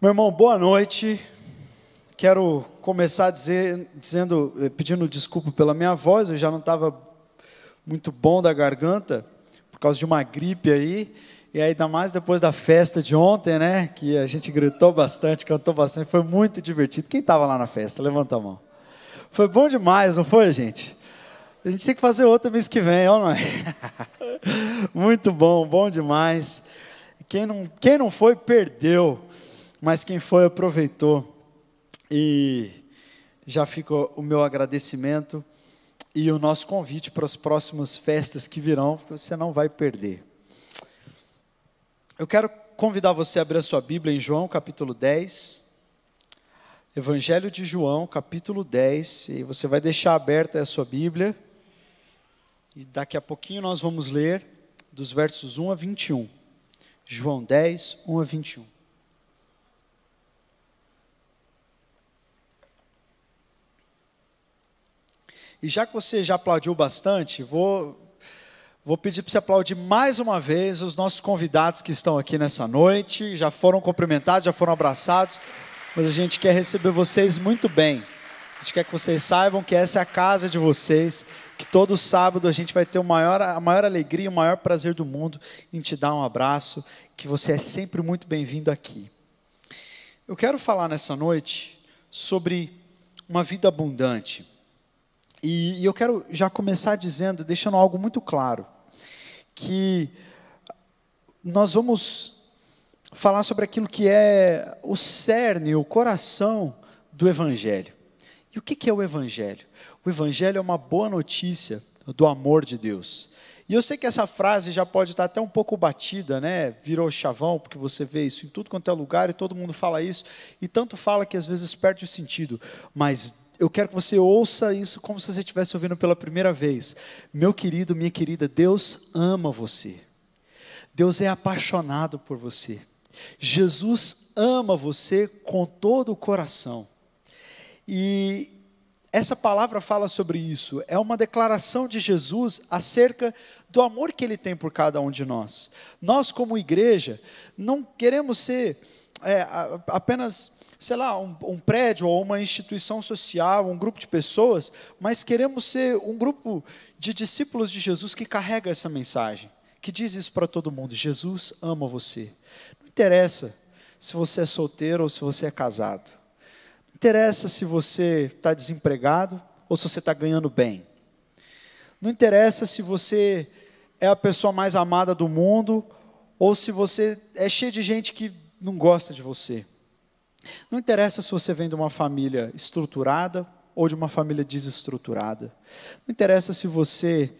Meu irmão, boa noite. Quero começar pedindo desculpa pela minha voz. Eu já não estava muito bom da garganta por causa de uma gripe aí. E ainda mais depois da festa de ontem, né? Que a gente gritou bastante, cantou bastante. Foi muito divertido. Quem estava lá na festa? Levanta a mão. Foi bom demais, não foi, gente? A gente tem que fazer outra mês que vem, ó, não é? Muito bom, bom demais. Quem não foi, perdeu. Mas quem foi, aproveitou. E já fica o meu agradecimento e o nosso convite para as próximas festas que virão, que você não vai perder. Eu quero convidar você a abrir a sua Bíblia em João, capítulo 10. Evangelho de João, capítulo 10. E você vai deixar aberta a sua Bíblia. E daqui a pouquinho nós vamos ler dos versos 1 a 21. João 10, 1 a 21. E já que você já aplaudiu bastante, vou pedir para você aplaudir mais uma vez os nossos convidados que estão aqui nessa noite. Já foram cumprimentados, já foram abraçados, mas a gente quer receber vocês muito bem. A gente quer que vocês saibam que essa é a casa de vocês, que todo sábado a gente vai ter a maior alegria, o maior prazer do mundo em te dar um abraço, que você é sempre muito bem-vindo aqui. Eu quero falar nessa noite sobre uma vida abundante. E eu quero já começar deixando algo muito claro, que nós vamos falar sobre aquilo que é o cerne, o coração do Evangelho. E o que é o Evangelho? O Evangelho é uma boa notícia do amor de Deus. E eu sei que essa frase já pode estar até um pouco batida, né? Virou chavão, porque você vê isso em tudo quanto é lugar e todo mundo fala isso, e tanto fala que às vezes perde o sentido, mas eu quero que você ouça isso como se você estivesse ouvindo pela primeira vez. Meu querido, minha querida, Deus ama você. Deus é apaixonado por você. Jesus ama você com todo o coração. E essa palavra fala sobre isso. É uma declaração de Jesus acerca do amor que Ele tem por cada um de nós. Nós, como igreja, não queremos ser apenas, sei lá, um prédio ou uma instituição social, um grupo de pessoas, mas queremos ser um grupo de discípulos de Jesus que carrega essa mensagem, que diz isso para todo mundo: Jesus ama você. Não interessa se você é solteiro ou se você é casado. Não interessa se você está desempregado ou se você está ganhando bem. Não interessa se você é a pessoa mais amada do mundo ou se você é cheio de gente que não gosta de você. Não interessa se você vem de uma família estruturada ou de uma família desestruturada. Não interessa se você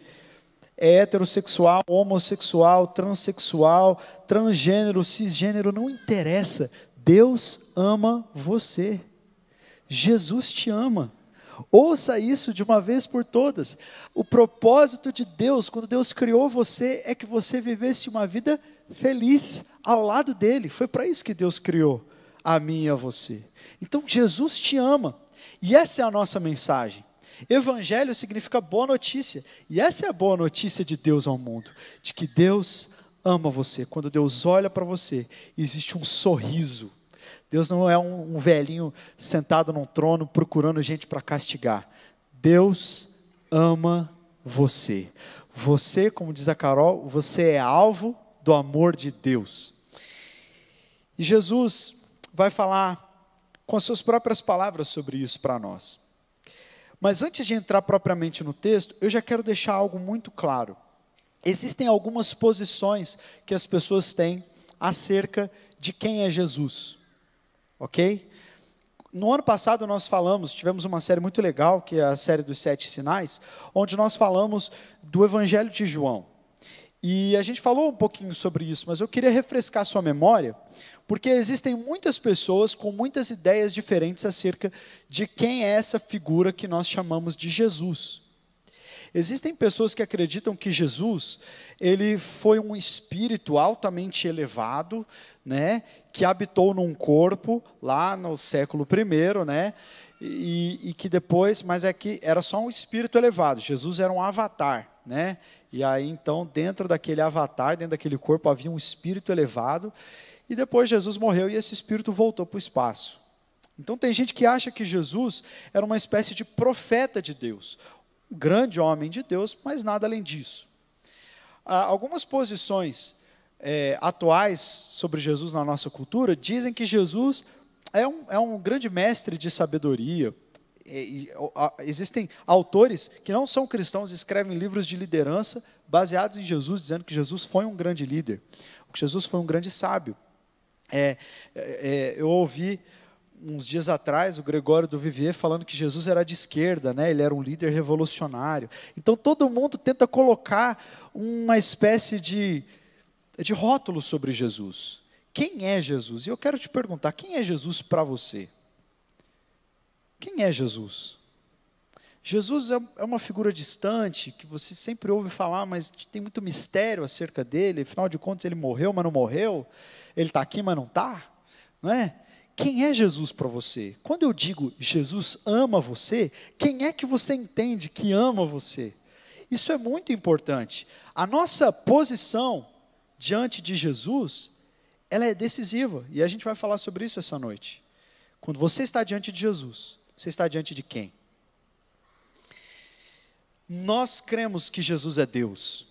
é heterossexual, homossexual, transexual, transgênero, cisgênero, não interessa. Deus ama você. Jesus te ama. Ouça isso de uma vez por todas. O propósito de Deus, quando Deus criou você, é que você vivesse uma vida feliz ao lado dele. Foi para isso que Deus criou a mim e a você. Então Jesus te ama, e essa é a nossa mensagem. Evangelho significa boa notícia, e essa é a boa notícia de Deus ao mundo, de que Deus ama você. Quando Deus olha para você, existe um sorriso. Deus não é um velhinho sentado num trono procurando gente para castigar. Deus ama você. Você, como diz a Carol, você é alvo do amor de Deus. E Jesus vai falar com as suas próprias palavras sobre isso para nós. Mas antes de entrar propriamente no texto, eu já quero deixar algo muito claro. Existem algumas posições que as pessoas têm acerca de quem é Jesus. Ok? No ano passado nós tivemos uma série muito legal, que é a série dos 7 sinais, onde nós falamos do Evangelho de João. E a gente falou um pouquinho sobre isso, mas eu queria refrescar sua memória, porque existem muitas pessoas com muitas ideias diferentes acerca de quem é essa figura que nós chamamos de Jesus. Existem pessoas que acreditam que Jesus, ele foi um espírito altamente elevado, né, que habitou num corpo lá no século I, né, e que depois, mas é que era só um espírito elevado. Jesus era um avatar, né? E aí então dentro daquele avatar, dentro daquele corpo havia um espírito elevado, e depois Jesus morreu e esse espírito voltou para o espaço. Então tem gente que acha que Jesus era uma espécie de profeta de Deus, um grande homem de Deus, mas nada além disso. Algumas posições atuais sobre Jesus na nossa cultura dizem que Jesus é um grande mestre de sabedoria. Existem autores que não são cristãos e escrevem livros de liderança baseados em Jesus, dizendo que Jesus foi um grande líder, que Jesus foi um grande sábio. Eu ouvi uns dias atrás o Gregório do Vivier falando que Jesus era de esquerda, né? Ele era um líder revolucionário. Então todo mundo tenta colocar uma espécie de rótulo sobre Jesus. Quem é Jesus? E eu quero te perguntar, quem é Jesus para você? Quem é Jesus? Jesus é uma figura distante, que você sempre ouve falar, mas tem muito mistério acerca dele. Afinal de contas, ele morreu, mas não morreu. Ele está aqui, mas não está. Não é? Quem é Jesus para você? Quando eu digo Jesus ama você, quem é que você entende que ama você? Isso é muito importante. A nossa posição diante de Jesus, ela é decisiva. E a gente vai falar sobre isso essa noite. Quando você está diante de Jesus, você está diante de quem? Nós cremos que Jesus é Deus.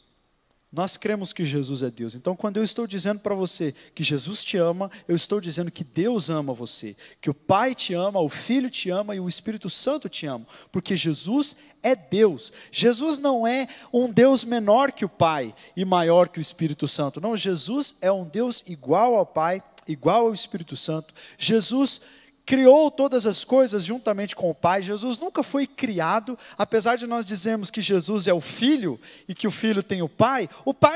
Nós cremos que Jesus é Deus. Então, quando eu estou dizendo para você que Jesus te ama, eu estou dizendo que Deus ama você. Que o Pai te ama, o Filho te ama e o Espírito Santo te ama. Porque Jesus é Deus. Jesus não é um Deus menor que o Pai e maior que o Espírito Santo. Não, Jesus é um Deus igual ao Pai, igual ao Espírito Santo. Jesus criou todas as coisas juntamente com o Pai. Jesus nunca foi criado, apesar de nós dizermos que Jesus é o Filho e que o Filho tem o Pai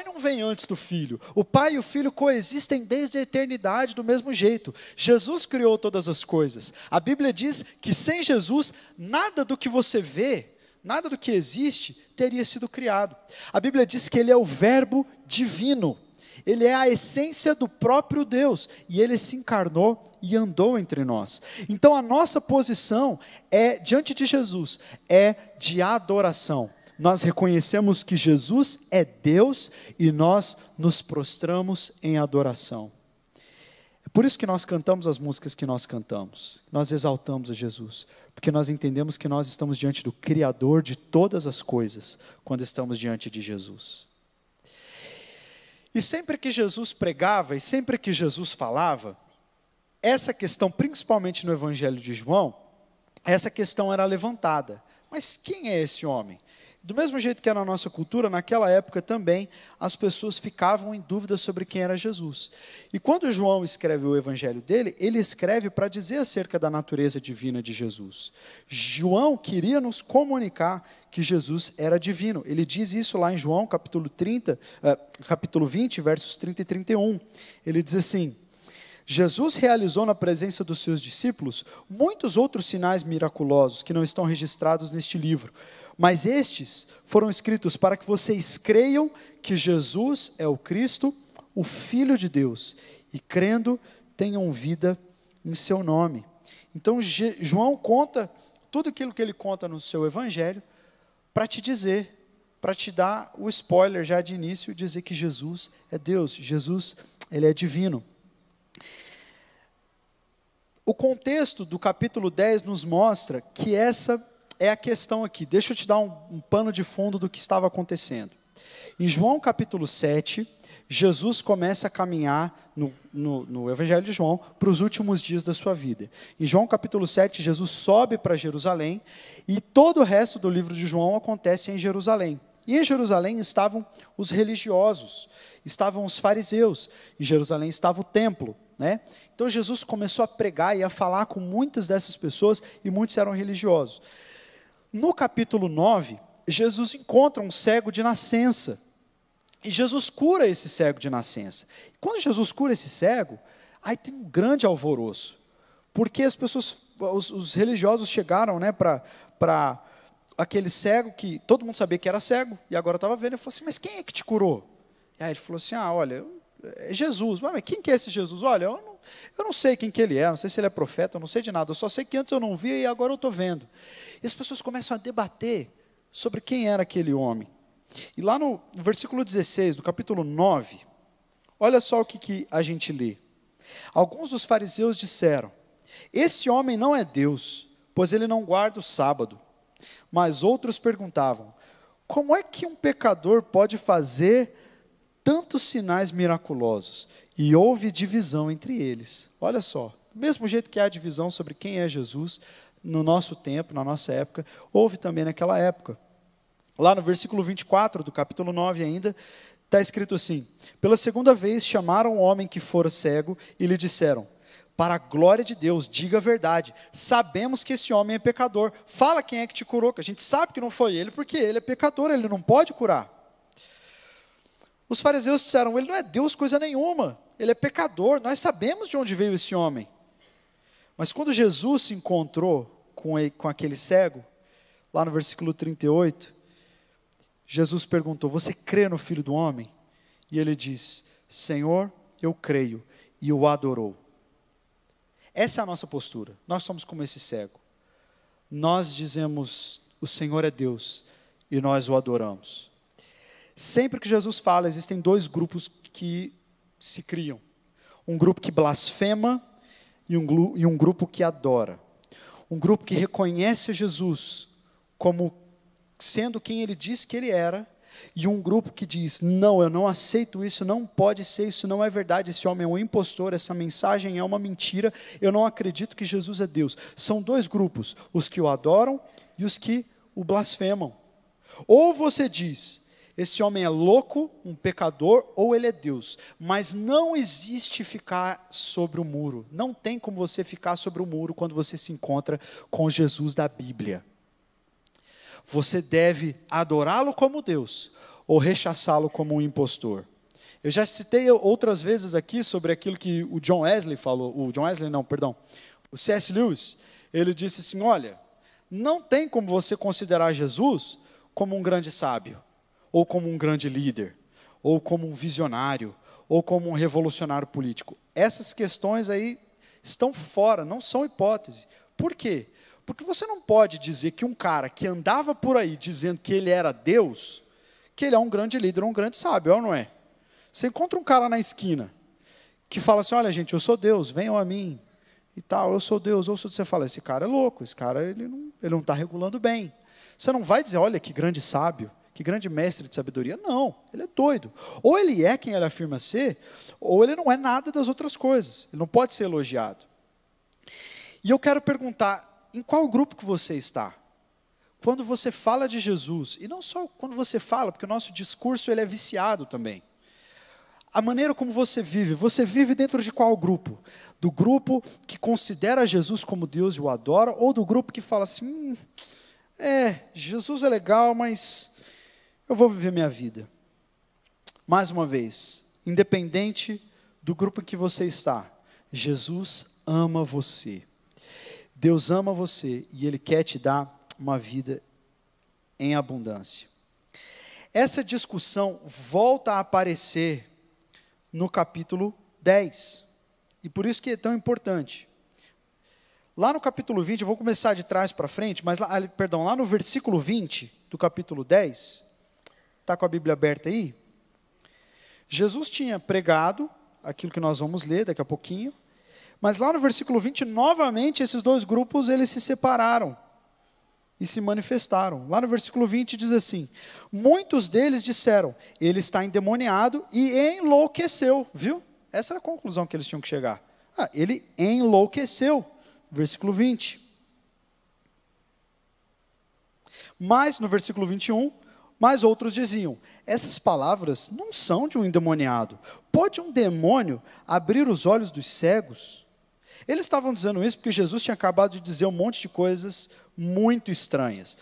não vem antes do Filho. O Pai e o Filho coexistem desde a eternidade do mesmo jeito. Jesus criou todas as coisas. A Bíblia diz que sem Jesus, nada do que você vê, nada do que existe, teria sido criado. A Bíblia diz que Ele é o Verbo divino. Ele é a essência do próprio Deus, e Ele se encarnou e andou entre nós. Então a nossa posição diante de Jesus, é de adoração. Nós reconhecemos que Jesus é Deus, e nós nos prostramos em adoração. É por isso que nós cantamos as músicas que nós cantamos, nós exaltamos a Jesus, porque nós entendemos que nós estamos diante do Criador de todas as coisas, quando estamos diante de Jesus. E sempre que Jesus pregava, e sempre que Jesus falava, essa questão, principalmente no Evangelho de João, essa questão era levantada. Mas quem é esse homem? Do mesmo jeito que na nossa cultura, naquela época também, as pessoas ficavam em dúvida sobre quem era Jesus. E quando João escreve o Evangelho dele, ele escreve para dizer acerca da natureza divina de Jesus. João queria nos comunicar que Jesus era divino. Ele diz isso lá em João, capítulo 20, versos 30 e 31. Ele diz assim: Jesus realizou na presença dos seus discípulos muitos outros sinais miraculosos que não estão registrados neste livro. Mas estes foram escritos para que vocês creiam que Jesus é o Cristo, o Filho de Deus, e crendo tenham vida em seu nome. Então João conta tudo aquilo que ele conta no seu Evangelho para te dizer, para te dar o spoiler já de início, dizer que Jesus é Deus, Jesus ele é divino. O contexto do capítulo 10 nos mostra que essa é a questão aqui. Deixa eu te dar um pano de fundo do que estava acontecendo. Em João capítulo 7, Jesus começa a caminhar no Evangelho de João para os últimos dias da sua vida. Em João capítulo 7, Jesus sobe para Jerusalém e todo o resto do livro de João acontece em Jerusalém. E em Jerusalém estavam os religiosos, estavam os fariseus, em Jerusalém estava o templo, né? Então Jesus começou a pregar e a falar com muitas dessas pessoas, e muitos eram religiosos. No capítulo 9, Jesus encontra um cego de nascença, e Jesus cura esse cego de nascença. E quando Jesus cura esse cego, aí tem um grande alvoroço, porque as pessoas, os religiosos chegaram, né, para aquele cego que todo mundo sabia que era cego, e agora estava vendo, e falou assim: mas quem é que te curou? E aí ele falou assim: olha, é Jesus. Mas quem que é esse Jesus? Olha, eu não sei quem que ele é, não sei se ele é profeta, eu não sei de nada, eu só sei que antes eu não via e agora eu estou vendo. E as pessoas começam a debater sobre quem era aquele homem. E lá no versículo 16 do capítulo 9, olha só o que a gente lê. Alguns dos fariseus disseram: esse homem não é Deus, pois ele não guarda o sábado. Mas outros perguntavam: como é que um pecador pode fazer tantos sinais miraculosos? E houve divisão entre eles. Olha só, do mesmo jeito que há divisão sobre quem é Jesus, no nosso tempo, na nossa época, houve também naquela época. Lá no versículo 24 do capítulo 9 ainda, está escrito assim: pela segunda vez chamaram o homem que fora cego e lhe disseram: para a glória de Deus, diga a verdade, sabemos que esse homem é pecador, fala quem é que te curou, que a gente sabe que não foi ele, porque ele é pecador, ele não pode curar. Os fariseus disseram: ele não é Deus coisa nenhuma, ele é pecador, nós sabemos de onde veio esse homem. Mas quando Jesus se encontrou com aquele cego, lá no versículo 38, Jesus perguntou: você crê no Filho do Homem? E ele diz: Senhor, eu creio, e o adorou. Essa é a nossa postura, nós somos como esse cego. Nós dizemos: o Senhor é Deus, e nós o adoramos. Sempre que Jesus fala, existem dois grupos que se criam. Um grupo que blasfema e um grupo que adora. Um grupo que reconhece Jesus como sendo quem ele diz que ele era, e um grupo que diz: não, eu não aceito isso, não pode ser, isso não é verdade, esse homem é um impostor, essa mensagem é uma mentira, eu não acredito que Jesus é Deus. São dois grupos, os que o adoram e os que o blasfemam. Ou você diz: esse homem é louco, um pecador, ou ele é Deus. Mas não existe ficar sobre o muro, não tem como você ficar sobre o muro quando você se encontra com Jesus da Bíblia. Você deve adorá-lo como Deus, ou rechaçá-lo como um impostor. Eu já citei outras vezes aqui sobre aquilo que o John Wesley falou, o C.S. Lewis, ele disse assim: olha, não tem como você considerar Jesus como um grande sábio, ou como um grande líder, ou como um visionário, ou como um revolucionário político. Essas questões aí estão fora, não são hipótese. Por quê? Porque você não pode dizer que um cara que andava por aí dizendo que ele era Deus, que ele é um grande líder, um grande sábio, ou não é? Você encontra um cara na esquina que fala assim: olha gente, eu sou Deus, venham a mim, e tal, eu sou Deus, você fala: esse cara é louco, esse cara ele não está regulando bem. Você não vai dizer: olha que grande sábio, que grande mestre de sabedoria. Não, ele é doido. Ou ele é quem ele afirma ser, ou ele não é nada das outras coisas, ele não pode ser elogiado. E eu quero perguntar: em qual grupo que você está? Quando você fala de Jesus, e não só quando você fala, porque o nosso discurso ele é viciado também. A maneira como você vive dentro de qual grupo? Do grupo que considera Jesus como Deus e o adora, ou do grupo que fala assim: Jesus é legal, mas eu vou viver minha vida. Mais uma vez, independente do grupo em que você está, Jesus ama você. Deus ama você e Ele quer te dar uma vida em abundância. Essa discussão volta a aparecer no capítulo 10. E por isso que é tão importante. Lá no capítulo 20, eu vou começar de trás para frente, mas lá no versículo 20 do capítulo 10, está com a Bíblia aberta aí? Jesus tinha pregado aquilo que nós vamos ler daqui a pouquinho. Mas lá no versículo 20, novamente, esses dois grupos, eles se separaram e se manifestaram. Lá no versículo 20 diz assim: muitos deles disseram: ele está endemoniado e enlouqueceu. Viu? Essa era a conclusão que eles tinham que chegar. Ele enlouqueceu. Versículo 20. Mas no versículo 21, mas outros diziam: essas palavras não são de um endemoniado. Pode um demônio abrir os olhos dos cegos? Eles estavam dizendo isso porque Jesus tinha acabado de dizer um monte de coisas muito estranhas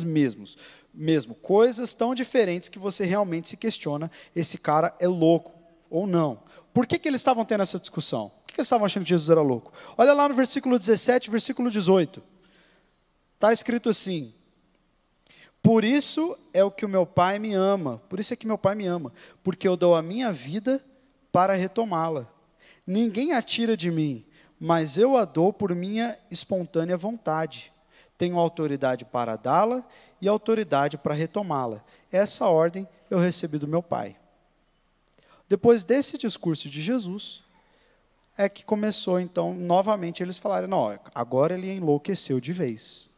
mesmo, coisas tão diferentes que você realmente se questiona: esse cara é louco ou não? Por que eles estavam tendo essa discussão? Por que eles estavam achando que Jesus era louco? Olha lá no versículo 17, versículo 18, está escrito assim: por isso é que meu Pai me ama, porque eu dou a minha vida para retomá-la. Ninguém a tira de mim, mas eu a dou por minha espontânea vontade. Tenho autoridade para dá-la e autoridade para retomá-la. Essa ordem eu recebi do meu Pai. Depois desse discurso de Jesus, é que começou, então, novamente eles falaram, não, agora ele enlouqueceu de vez.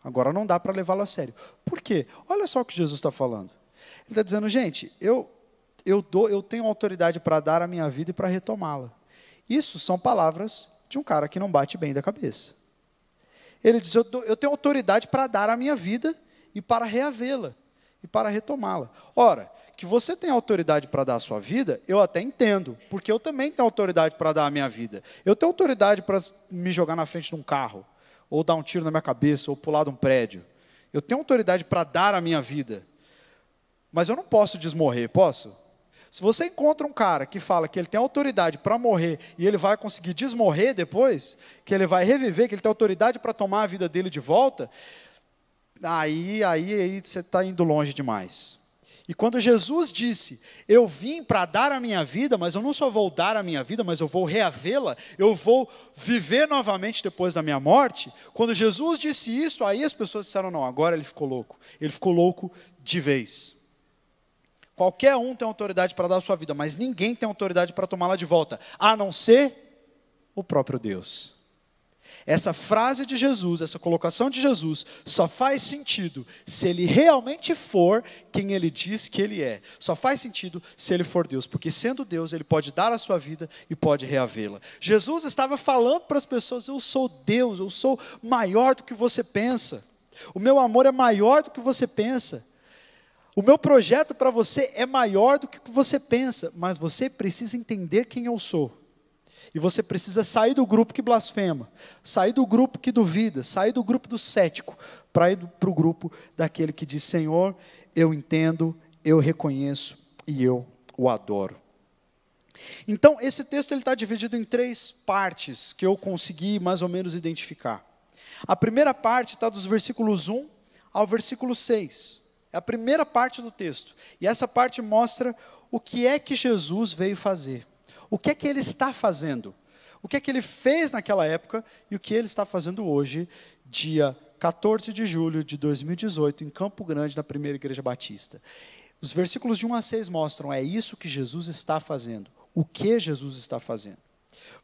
Agora não dá para levá-lo a sério. Por quê? Olha só o que Jesus está falando. Ele está dizendo, gente, eu tenho autoridade para dar a minha vida e para retomá-la. Isso são palavras de um cara que não bate bem da cabeça. Ele diz, eu tenho autoridade para dar a minha vida e para reavê-la, e para retomá-la. Ora, que você tem autoridade para dar a sua vida, eu até entendo, porque eu também tenho autoridade para dar a minha vida. Eu tenho autoridade para me jogar na frente de um carro, ou dar um tiro na minha cabeça, ou pular de um prédio. Eu tenho autoridade para dar a minha vida. Mas eu não posso desmorrer, posso? Se você encontra um cara que fala que ele tem autoridade para morrer e ele vai conseguir desmorrer depois, que ele vai reviver, que ele tem autoridade para tomar a vida dele de volta, aí você está indo longe demais. E quando Jesus disse, eu vim para dar a minha vida, mas eu não só vou dar a minha vida, mas eu vou reavê-la, eu vou viver novamente depois da minha morte, quando Jesus disse isso, aí as pessoas disseram, não, agora ele ficou louco de vez. Qualquer um tem autoridade para dar a sua vida, mas ninguém tem autoridade para tomá-la de volta, a não ser o próprio Deus. Essa frase de Jesus, essa colocação de Jesus, só faz sentido se ele realmente for quem ele diz que ele é. Só faz sentido se ele for Deus, porque sendo Deus, ele pode dar a sua vida e pode reavê-la. Jesus estava falando para as pessoas, eu sou Deus, eu sou maior do que você pensa. O meu amor é maior do que você pensa. O meu projeto para você é maior do que você pensa, mas você precisa entender quem eu sou. E você precisa sair do grupo que blasfema, sair do grupo que duvida, sair do grupo do cético, para ir para o grupo daquele que diz, Senhor, eu entendo, eu reconheço e eu o adoro. Então, esse texto está dividido em 3 partes, que eu consegui mais ou menos identificar. A primeira parte está dos versículos 1 ao versículo 6. É a primeira parte do texto. E essa parte mostra o que é que Jesus veio fazer. O que é que ele está fazendo? O que é que ele fez naquela época e o que ele está fazendo hoje, dia 14 de julho de 2018, em Campo Grande, na Primeira Igreja Batista. Os versículos de 1 a 6 mostram, é isso que Jesus está fazendo. O que Jesus está fazendo?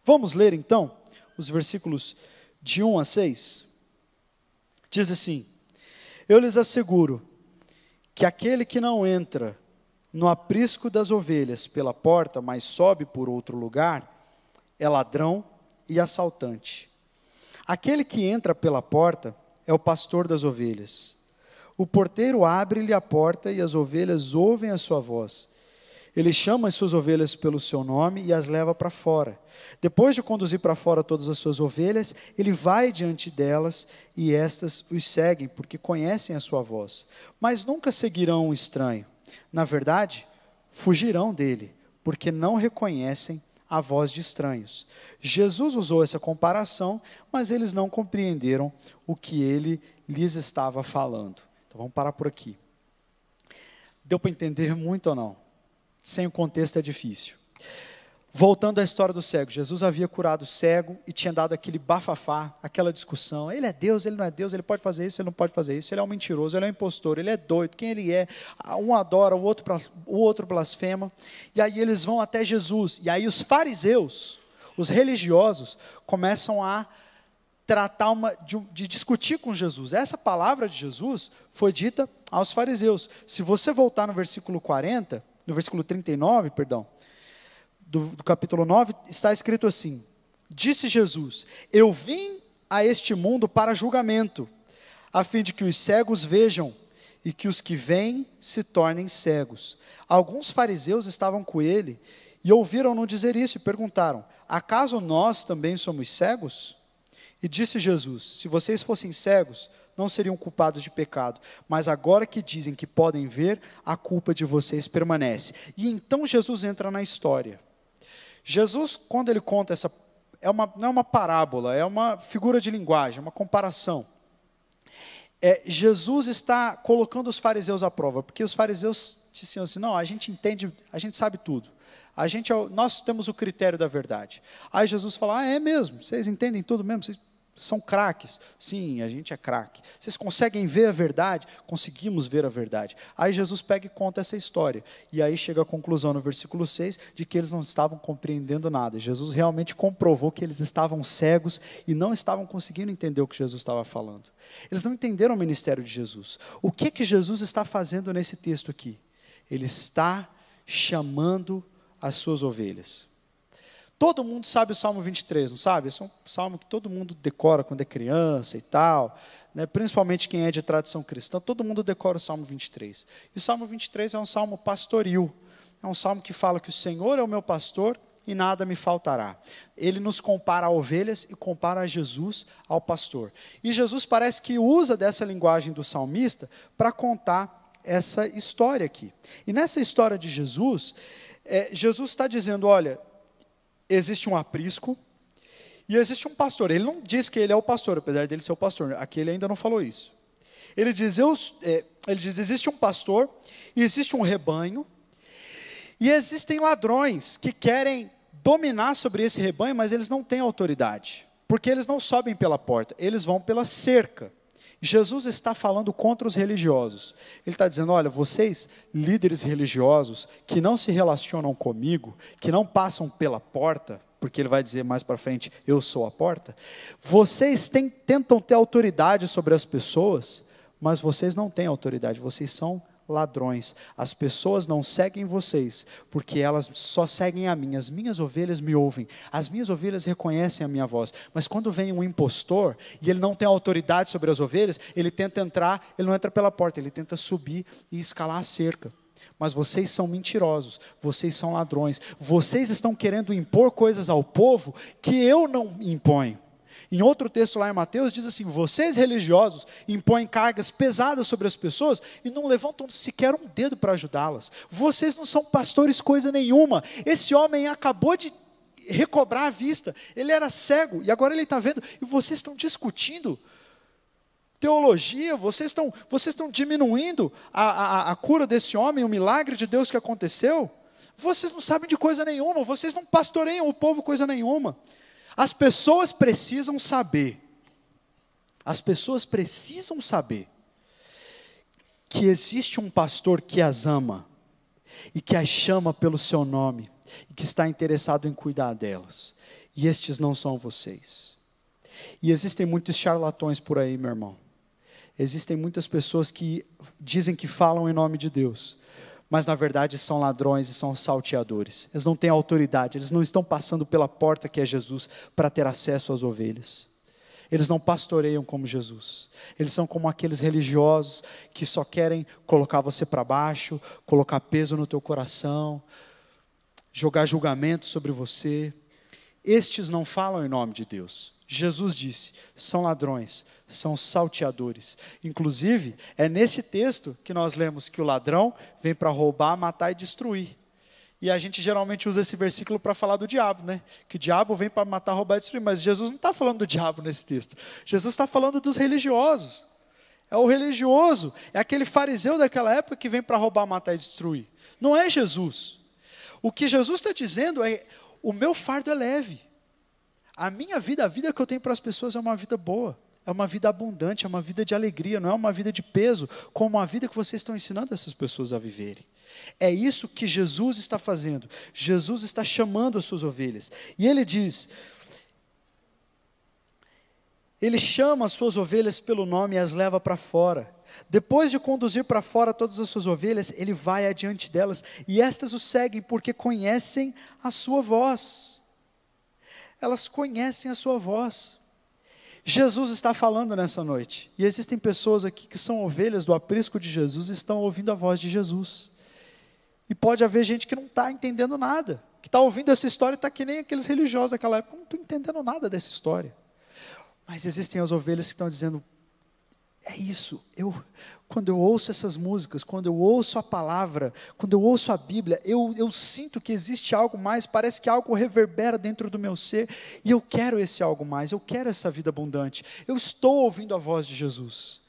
Vamos ler então os versículos de 1 a 6? Diz assim, eu lhes asseguro que aquele que não entra no aprisco das ovelhas pela porta, mas sobe por outro lugar, é ladrão e assaltante. Aquele que entra pela porta é o pastor das ovelhas. O porteiro abre-lhe a porta e as ovelhas ouvem a sua voz. Ele chama as suas ovelhas pelo seu nome e as leva para fora. Depois de conduzir para fora todas as suas ovelhas, ele vai diante delas e estas os seguem, porque conhecem a sua voz. Mas nunca seguirão um estranho. Na verdade, fugirão dele, porque não reconhecem a voz de estranhos. Jesus usou essa comparação, mas eles não compreenderam o que ele lhes estava falando. Então vamos parar por aqui. Deu para entender muito ou não? Sem o contexto é difícil. Voltando à história do cego, Jesus havia curado o cego e tinha dado aquele bafafá, aquela discussão, ele é Deus, ele não é Deus, ele pode fazer isso, ele não pode fazer isso, ele é um mentiroso, ele é um impostor, ele é doido, quem ele é, um adora, o outro blasfema, e aí eles vão até Jesus, e aí os fariseus, os religiosos, começam a tratar de discutir com Jesus. Essa palavra de Jesus foi dita aos fariseus. Se você voltar no versículo 40, no versículo 39, perdão, do capítulo 9, está escrito assim, disse Jesus, eu vim a este mundo para julgamento, a fim de que os cegos vejam e que os que veem se tornem cegos. Alguns fariseus estavam com ele e ouviram-no dizer isso e perguntaram, acaso nós também somos cegos? E disse Jesus, se vocês fossem cegos, não seriam culpados de pecado, mas agora que dizem que podem ver, a culpa de vocês permanece. E então Jesus entra na história. Jesus, quando ele conta não é uma parábola, é uma figura de linguagem, uma comparação. Jesus está colocando os fariseus à prova, porque os fariseus diziam assim, não, a gente entende, a gente sabe tudo. Nós temos o critério da verdade. Aí Jesus fala, é mesmo, vocês entendem tudo mesmo, São craques? Sim, a gente é craque. Vocês conseguem ver a verdade? Conseguimos ver a verdade. Aí Jesus pega e conta essa história. E aí chega à conclusão no versículo 6 de que eles não estavam compreendendo nada. Jesus realmente comprovou que eles estavam cegos e não estavam conseguindo entender o que Jesus estava falando. Eles não entenderam o ministério de Jesus. O que Jesus está fazendo nesse texto aqui? Ele está chamando as suas ovelhas. Todo mundo sabe o Salmo 23, não sabe? Esse é um salmo que todo mundo decora quando é criança e tal, né? Principalmente quem é de tradição cristã, todo mundo decora o Salmo 23. E o Salmo 23 é um salmo pastoril, é um salmo que fala que o Senhor é o meu pastor e nada me faltará. Ele nos compara a ovelhas e compara a Jesus ao pastor. E Jesus parece que usa dessa linguagem do salmista para contar essa história aqui. E nessa história de Jesus, Jesus está dizendo, olha, existe um aprisco e existe um pastor. Ele não diz que ele é o pastor, apesar dele ser o pastor. Aqui ele ainda não falou isso. Ele diz, existe um pastor e existe um rebanho e existem ladrões que querem dominar sobre esse rebanho, mas eles não têm autoridade, porque eles não sobem pela porta, eles vão pela cerca. Jesus está falando contra os religiosos. Ele está dizendo, olha, vocês, líderes religiosos, que não se relacionam comigo, que não passam pela porta, porque ele vai dizer mais para frente, eu sou a porta, vocês tentam ter autoridade sobre as pessoas, mas vocês não têm autoridade, vocês são ladrões. As pessoas não seguem vocês, porque elas só seguem a mim. As minhas ovelhas me ouvem, as minhas ovelhas reconhecem a minha voz. Mas quando vem um impostor, e ele não tem autoridade sobre as ovelhas, ele tenta entrar, ele não entra pela porta, ele tenta subir e escalar a cerca. Mas vocês são mentirosos, vocês são ladrões, vocês estão querendo impor coisas ao povo que eu não imponho. Em outro texto lá em Mateus diz assim, vocês religiosos impõem cargas pesadas sobre as pessoas e não levantam sequer um dedo para ajudá-las. Vocês não são pastores coisa nenhuma. Esse homem acabou de recobrar a vista, ele era cego e agora ele está vendo. E vocês estão discutindo teologia, vocês estão diminuindo a cura desse homem, o milagre de Deus que aconteceu. Vocês não sabem de coisa nenhuma, vocês não pastoreiam o povo coisa nenhuma. As pessoas precisam saber que existe um pastor que as ama e que as chama pelo seu nome e que está interessado em cuidar delas. E estes não são vocês. E existem muitos charlatões por aí, meu irmão. Existem muitas pessoas que dizem que falam em nome de Deus, mas na verdade são ladrões e são salteadores. Eles não têm autoridade, eles não estão passando pela porta que é Jesus para ter acesso às ovelhas. Eles não pastoreiam como Jesus. Eles são como aqueles religiosos que só querem colocar você para baixo, colocar peso no teu coração, jogar julgamento sobre você. Estes não falam em nome de Deus. Jesus disse, são ladrões, são salteadores. Inclusive, é neste texto que nós lemos que o ladrão vem para roubar, matar e destruir. E a gente geralmente usa esse versículo para falar do diabo, né? Que o diabo vem para matar, roubar e destruir. Mas Jesus não está falando do diabo nesse texto. Jesus está falando dos religiosos. É o religioso, é aquele fariseu daquela época que vem para roubar, matar e destruir. Não é Jesus. O que Jesus está dizendo é, o meu fardo é leve. A minha vida, a vida que eu tenho para as pessoas é uma vida boa, é uma vida abundante, é uma vida de alegria, não é uma vida de peso, como a vida que vocês estão ensinando essas pessoas a viverem. É isso que Jesus está fazendo. Jesus está chamando as suas ovelhas. E ele diz, ele chama as suas ovelhas pelo nome e as leva para fora. Depois de conduzir para fora todas as suas ovelhas, ele vai adiante delas, e estas o seguem porque conhecem a sua voz. Elas conhecem a sua voz. Jesus está falando nessa noite. E existem pessoas aqui que são ovelhas do aprisco de Jesus e estão ouvindo a voz de Jesus. E pode haver gente que não está entendendo nada. Que está ouvindo essa história e está que nem aqueles religiosos daquela época. Não estou entendendo nada dessa história. Mas existem as ovelhas que estão dizendo, é isso, quando eu ouço essas músicas, quando eu ouço a palavra, quando eu ouço a Bíblia, eu sinto que existe algo mais, parece que algo reverbera dentro do meu ser, e eu quero esse algo mais, eu quero essa vida abundante, eu estou ouvindo a voz de Jesus,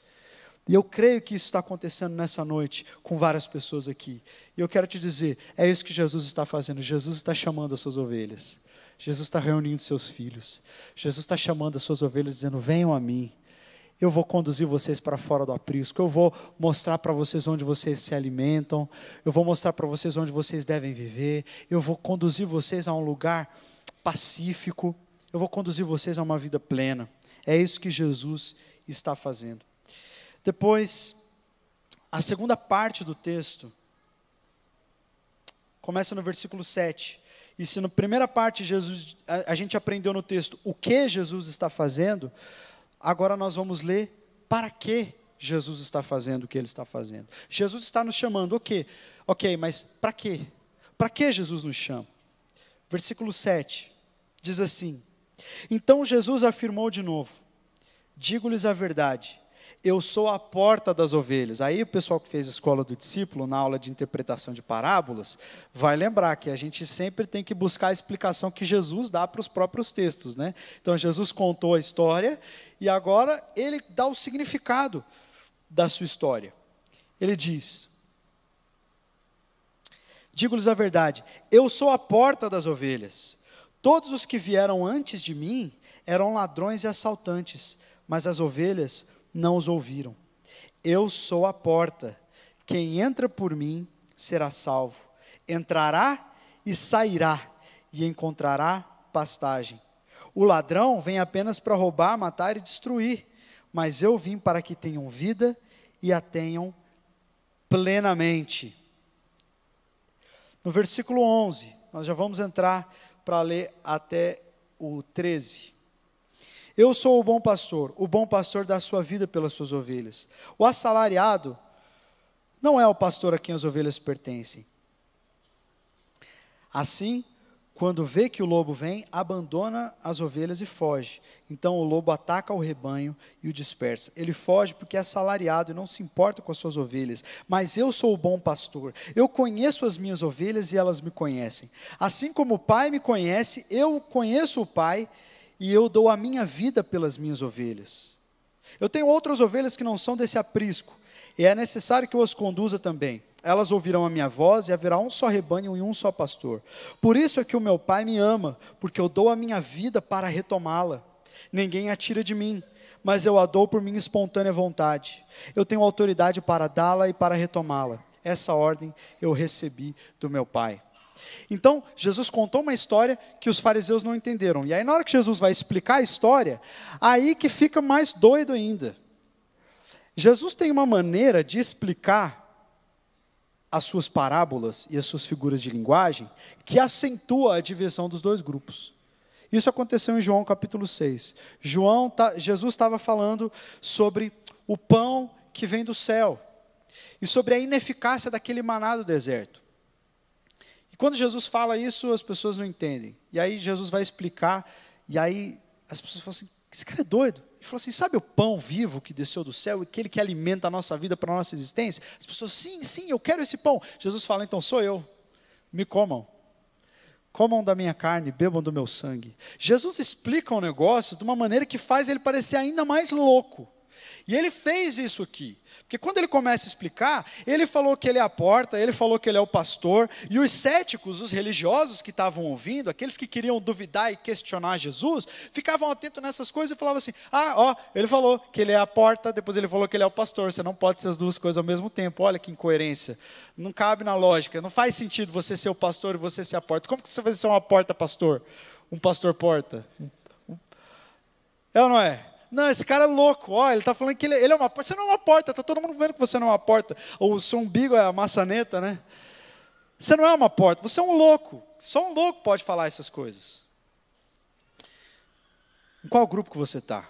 e eu creio que isso está acontecendo nessa noite, com várias pessoas aqui, e eu quero te dizer, é isso que Jesus está fazendo, Jesus está chamando as suas ovelhas, Jesus está reunindo seus filhos. Jesus está chamando as suas ovelhas, dizendo: venham a mim. Eu vou conduzir vocês para fora do aprisco. Eu vou mostrar para vocês onde vocês se alimentam. Eu vou mostrar para vocês onde vocês devem viver. Eu vou conduzir vocês a um lugar pacífico. Eu vou conduzir vocês a uma vida plena. É isso que Jesus está fazendo. Depois, a segunda parte do texto começa no versículo 7. E se na primeira parte a gente aprendeu no texto o que Jesus está fazendo, agora nós vamos ler para que Jesus está fazendo o que Ele está fazendo. Jesus está nos chamando, ok, mas para quê? Para que Jesus nos chama? Versículo 7, diz assim: então Jesus afirmou de novo: digo-lhes a verdade, eu sou a porta das ovelhas. Aí o pessoal que fez a escola do discípulo, na aula de interpretação de parábolas, vai lembrar que a gente sempre tem que buscar a explicação que Jesus dá para os próprios textos, né? Então Jesus contou a história e agora ele dá o significado da sua história. Ele diz: digo-lhes a verdade, eu sou a porta das ovelhas. Todos os que vieram antes de mim eram ladrões e assaltantes, mas as ovelhas não os ouviram. Eu sou a porta. Quem entra por mim será salvo. Entrará e sairá e encontrará pastagem. O ladrão vem apenas para roubar, matar e destruir, mas eu vim para que tenham vida e a tenham plenamente. No versículo 11, nós já vamos entrar para ler até o 13. Eu sou o bom pastor dá a sua vida pelas suas ovelhas. O assalariado não é o pastor a quem as ovelhas pertencem. Assim, quando vê que o lobo vem, abandona as ovelhas e foge. Então o lobo ataca o rebanho e o dispersa. Ele foge porque é assalariado e não se importa com as suas ovelhas. Mas eu sou o bom pastor. Eu conheço as minhas ovelhas e elas me conhecem. Assim como o Pai me conhece, eu conheço o Pai e eu dou a minha vida pelas minhas ovelhas. Eu tenho outras ovelhas que não são desse aprisco, e é necessário que eu as conduza também. Elas ouvirão a minha voz, e haverá um só rebanho e um só pastor. Por isso é que o meu Pai me ama, porque eu dou a minha vida para retomá-la. Ninguém a tira de mim, mas eu a dou por minha espontânea vontade. Eu tenho autoridade para dá-la e para retomá-la. Essa ordem eu recebi do meu Pai. Então, Jesus contou uma história que os fariseus não entenderam. E aí, na hora que Jesus vai explicar a história, aí que fica mais doido ainda. Jesus tem uma maneira de explicar as suas parábolas e as suas figuras de linguagem que acentua a divisão dos dois grupos. Isso aconteceu em João capítulo 6. Jesus estava falando sobre o pão que vem do céu e sobre a ineficácia daquele maná do deserto. E quando Jesus fala isso, as pessoas não entendem. E aí Jesus vai explicar, e aí as pessoas falam assim: esse cara é doido. Ele falou assim: sabe o pão vivo que desceu do céu, aquele que alimenta a nossa vida para a nossa existência? As pessoas: sim, eu quero esse pão. Jesus fala: então sou eu, me comam. Comam da minha carne, bebam do meu sangue. Jesus explica o negócio de uma maneira que faz ele parecer ainda mais louco. E ele fez isso aqui, porque quando ele começa a explicar, ele falou que ele é a porta, ele falou que ele é o pastor, e os céticos, os religiosos que estavam ouvindo, aqueles que queriam duvidar e questionar Jesus, ficavam atentos nessas coisas e falavam assim: ele falou que ele é a porta, depois ele falou que ele é o pastor, você não pode ser as duas coisas ao mesmo tempo. Olha que incoerência, não cabe na lógica, não faz sentido você ser o pastor e você ser a porta. Como que você vai ser uma porta pastor? Um pastor porta? É ou não é? Não, esse cara é louco, ele está falando que ele é uma porta. Você não é uma porta, está todo mundo vendo que você não é uma porta. Ou o seu umbigo é a maçaneta, né? Você não é uma porta, você é um louco. Só um louco pode falar essas coisas. Em qual grupo que você está?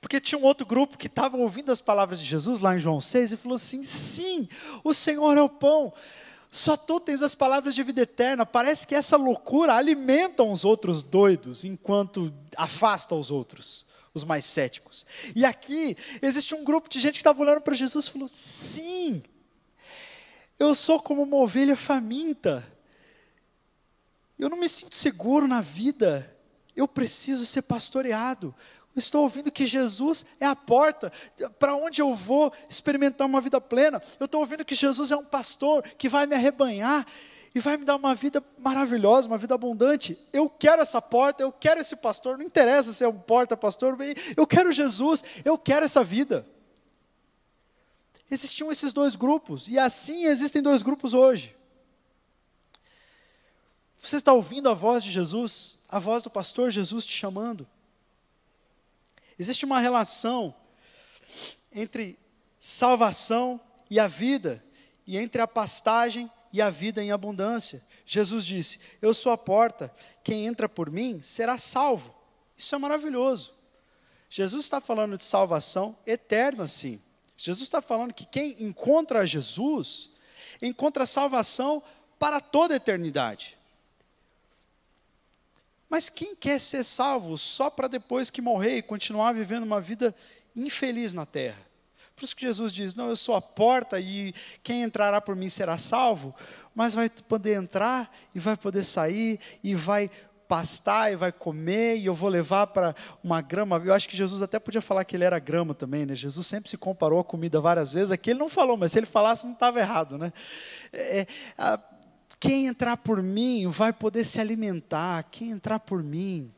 Porque tinha um outro grupo que estava ouvindo as palavras de Jesus lá em João 6 e falou assim: sim, o Senhor é o pão. Só tu tens as palavras de vida eterna. Parece que essa loucura alimenta os outros doidos, enquanto afasta os outros, os mais céticos. E aqui existe um grupo de gente que estava olhando para Jesus e falou: sim, eu sou como uma ovelha faminta, eu não me sinto seguro na vida, eu preciso ser pastoreado. Eu estou ouvindo que Jesus é a porta para onde eu vou experimentar uma vida plena. Eu estou ouvindo que Jesus é um pastor que vai me arrebanhar. e vai me dar uma vida maravilhosa, uma vida abundante. Eu quero essa porta, eu quero esse pastor, não interessa se é um porta-pastor, eu quero Jesus, eu quero essa vida. Existiam esses dois grupos, e assim existem dois grupos hoje. Você está ouvindo a voz de Jesus, a voz do pastor Jesus te chamando. Existe uma relação entre salvação e a vida, e entre a pastagem e a vida em abundância. Jesus disse: eu sou a porta, quem entra por mim será salvo. Isso é maravilhoso. Jesus está falando de salvação eterna, sim. Jesus está falando que quem encontra Jesus, encontra salvação para toda a eternidade. Mas quem quer ser salvo só para depois que morrer e continuar vivendo uma vida infeliz na terra? Por isso que Jesus diz: não, eu sou a porta e quem entrará por mim será salvo, mas vai poder entrar e vai poder sair e vai pastar e vai comer, e eu vou levar para uma grama. Eu acho que Jesus até podia falar que ele era grama também, né? Jesus sempre se comparou a comida várias vezes. Aqui ele não falou, mas se ele falasse não estava errado, né? Quem entrar por mim vai poder se alimentar. Quem entrar por mim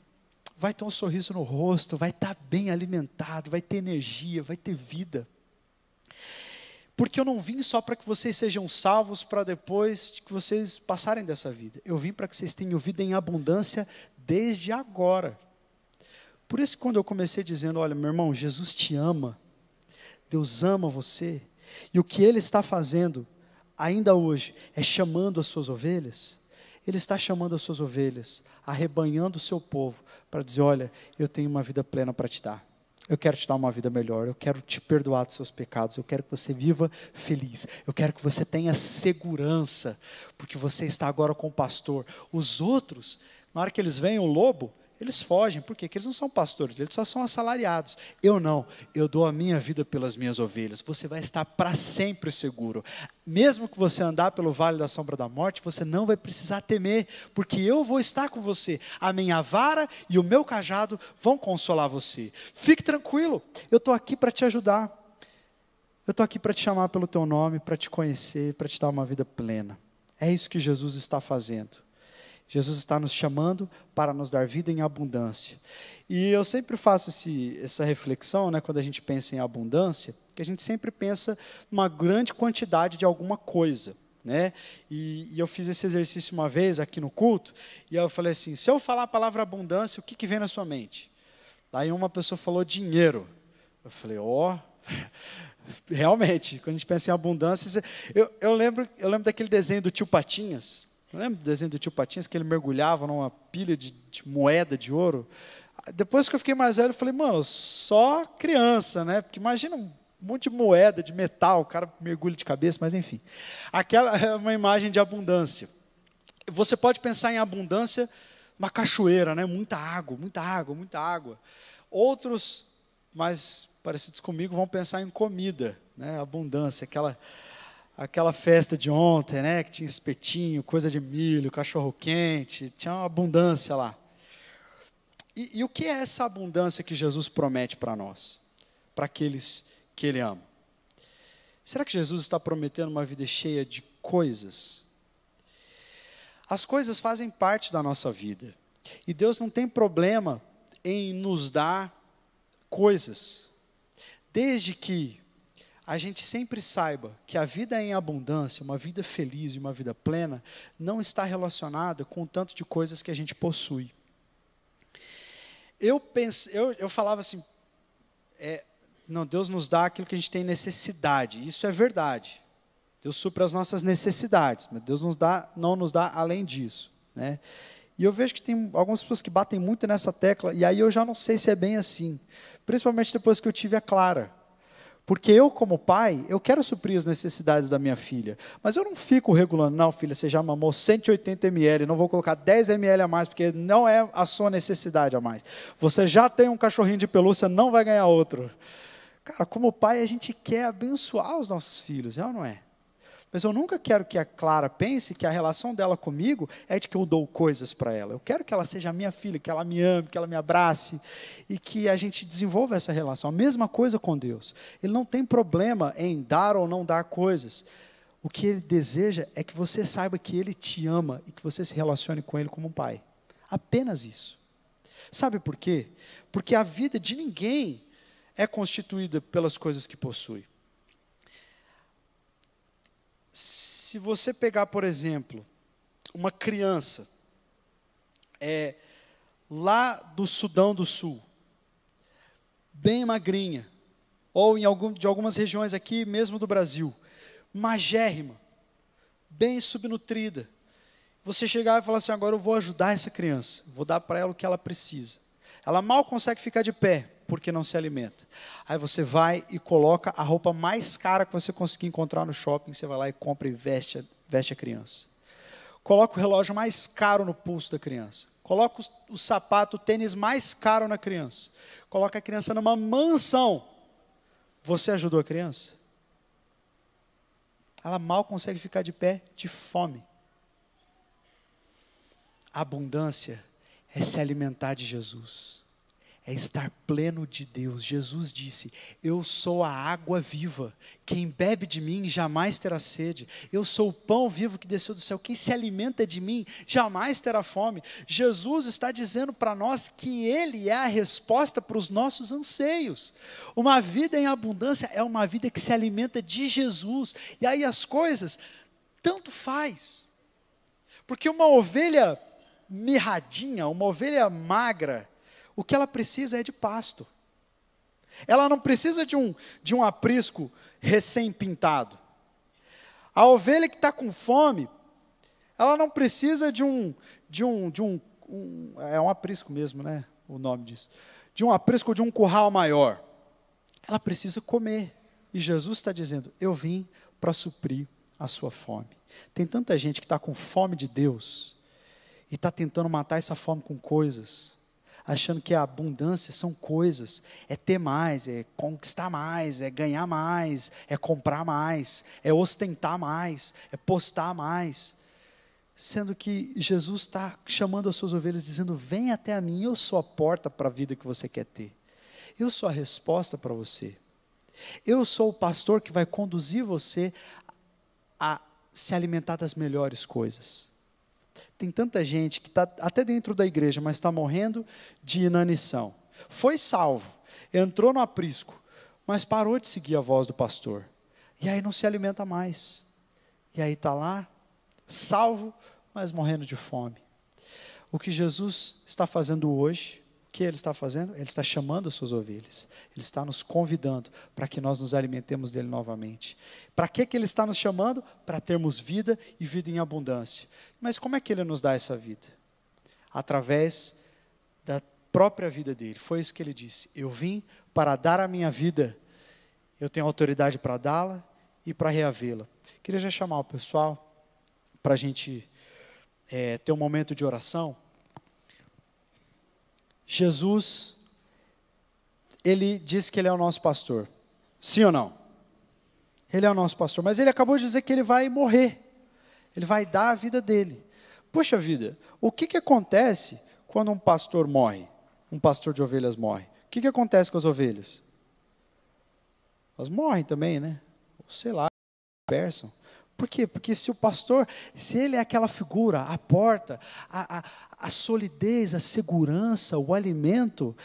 vai ter um sorriso no rosto, vai estar bem alimentado, vai ter energia, vai ter vida. Porque eu não vim só para que vocês sejam salvos para depois que vocês passarem dessa vida. Eu vim para que vocês tenham vida em abundância desde agora. Por isso quando eu comecei dizendo: olha, meu irmão, Jesus te ama. Deus ama você. E o que Ele está fazendo ainda hoje é chamando as suas ovelhas. Ele está chamando as suas ovelhas, arrebanhando o seu povo, para dizer: olha, eu tenho uma vida plena para te dar. Eu quero te dar uma vida melhor, eu quero te perdoar dos seus pecados, eu quero que você viva feliz, eu quero que você tenha segurança, porque você está agora com o pastor. Os outros, na hora que eles veem o lobo, eles fogem. Por quê? Porque eles não são pastores, eles só são assalariados. Eu não, eu dou a minha vida pelas minhas ovelhas. Você vai estar para sempre seguro. Mesmo que você andar pelo vale da sombra da morte, você não vai precisar temer, porque eu vou estar com você. A minha vara e o meu cajado vão consolar você. Fique tranquilo, eu estou aqui para te ajudar. Eu estou aqui para te chamar pelo teu nome, para te conhecer, para te dar uma vida plena. É isso que Jesus está fazendo. Jesus está nos chamando para nos dar vida em abundância. E eu sempre faço essa reflexão, né, quando a gente pensa em abundância, que a gente sempre pensa numa grande quantidade de alguma coisa, né? E eu fiz esse exercício uma vez aqui no culto, e eu falei assim: se eu falar a palavra abundância, o que vem na sua mente? Daí uma pessoa falou dinheiro. Eu falei: realmente, quando a gente pensa em abundância, eu lembro daquele desenho do Tio Patinhas. Lembra do desenho do Tio Patinhas, que ele mergulhava numa pilha de moeda de ouro? Depois que eu fiquei mais velho, eu falei: mano, só criança, né? Porque imagina um monte de moeda, de metal, o cara mergulha de cabeça, mas enfim. Aquela é uma imagem de abundância. Você pode pensar em abundância, uma cachoeira, né? Muita água, muita água, muita água. Outros, mais parecidos comigo, vão pensar em comida, né? Abundância, aquela festa de ontem, né, que tinha espetinho, coisa de milho, cachorro quente, tinha uma abundância lá. E o que é essa abundância que Jesus promete para nós, para aqueles que Ele ama? Será que Jesus está prometendo uma vida cheia de coisas? As coisas fazem parte da nossa vida, e Deus não tem problema em nos dar coisas, desde que a gente sempre saiba que a vida em abundância, uma vida feliz e uma vida plena, não está relacionada com o tanto de coisas que a gente possui. Eu falava assim: não, Deus nos dá aquilo que a gente tem necessidade. Isso é verdade. Deus supre as nossas necessidades, mas Deus não nos dá além disso, né? E eu vejo que tem algumas pessoas que batem muito nessa tecla, e aí eu já não sei se é bem assim. Principalmente depois que eu tive a Clara. Porque eu, como pai, eu quero suprir as necessidades da minha filha. Mas eu não fico regulando: não, filha, você já mamou 180 ml, não vou colocar 10 ml a mais, porque não é a sua necessidade a mais. Você já tem um cachorrinho de pelúcia, não vai ganhar outro. Cara, como pai, a gente quer abençoar os nossos filhos, é ou não é? Mas eu nunca quero que a Clara pense que a relação dela comigo é de que eu dou coisas para ela. Eu quero que ela seja minha filha, que ela me ame, que ela me abrace e que a gente desenvolva essa relação. A mesma coisa com Deus. Ele não tem problema em dar ou não dar coisas. O que Ele deseja é que você saiba que Ele te ama e que você se relacione com Ele como um pai. Apenas isso. Sabe por quê? Porque a vida de ninguém é constituída pelas coisas que possui. Se você pegar, por exemplo, uma criança lá do Sudão do Sul, bem magrinha, ou de algumas regiões aqui mesmo do Brasil, magérrima, bem subnutrida, você chegar e falar assim, agora eu vou ajudar essa criança, vou dar para ela o que ela precisa. Ela mal consegue ficar de pé, porque não se alimenta. Aí você vai e coloca a roupa mais cara que você conseguir encontrar no shopping, você vai lá e compra e veste a criança. Coloca o relógio mais caro no pulso da criança. Coloca o sapato, o tênis mais caro na criança. Coloca a criança numa mansão. Você ajudou a criança? Ela mal consegue ficar de pé, de fome. A abundância é se alimentar de Jesus. É estar pleno de Deus. Jesus disse, eu sou a água viva, quem bebe de mim jamais terá sede, eu sou o pão vivo que desceu do céu, quem se alimenta de mim jamais terá fome. Jesus está dizendo para nós que Ele é a resposta para os nossos anseios. Uma vida em abundância é uma vida que se alimenta de Jesus, e aí as coisas, tanto faz, porque uma ovelha mirradinha, uma ovelha magra, o que ela precisa é de pasto. Ela não precisa de um aprisco recém-pintado. A ovelha que está com fome, ela não precisa é um aprisco mesmo, né? O nome disso. De um aprisco, de um curral maior. Ela precisa comer. E Jesus está dizendo, eu vim para suprir a sua fome. Tem tanta gente que está com fome de Deus e está tentando matar essa fome com coisas, achando que a abundância são coisas, é ter mais, é conquistar mais, é ganhar mais, é comprar mais, é ostentar mais, é postar mais, sendo que Jesus está chamando as suas ovelhas, dizendo, vem até a mim, eu sou a porta para a vida que você quer ter, eu sou a resposta para você, eu sou o pastor que vai conduzir você a se alimentar das melhores coisas. Tem tanta gente que está até dentro da igreja, mas está morrendo de inanição. Foi salvo, entrou no aprisco, mas parou de seguir a voz do pastor. E aí não se alimenta mais. E aí está lá, salvo, mas morrendo de fome. O que Jesus está fazendo hoje, o que Ele está fazendo? Ele está chamando as suas ovelhas. Ele está nos convidando para que nós nos alimentemos dEle novamente. Para que Ele está nos chamando? Para termos vida e vida em abundância. Mas como é que Ele nos dá essa vida? Através da própria vida dEle. Foi isso que Ele disse. Eu vim para dar a minha vida. Eu tenho autoridade para dá-la e para reavê-la. Queria já chamar o pessoal para a gente ter um momento de oração. Jesus, Ele disse que Ele é o nosso pastor. Sim ou não? Ele é o nosso pastor, mas Ele acabou de dizer que Ele vai morrer. Ele vai dar a vida dEle. Poxa vida, o que acontece quando um pastor morre? Um pastor de ovelhas morre. O que acontece com as ovelhas? Elas morrem também, né? Sei lá, dispersam. Por quê? Porque se o pastor, se ele é aquela figura, a porta, a solidez, a segurança, o alimento,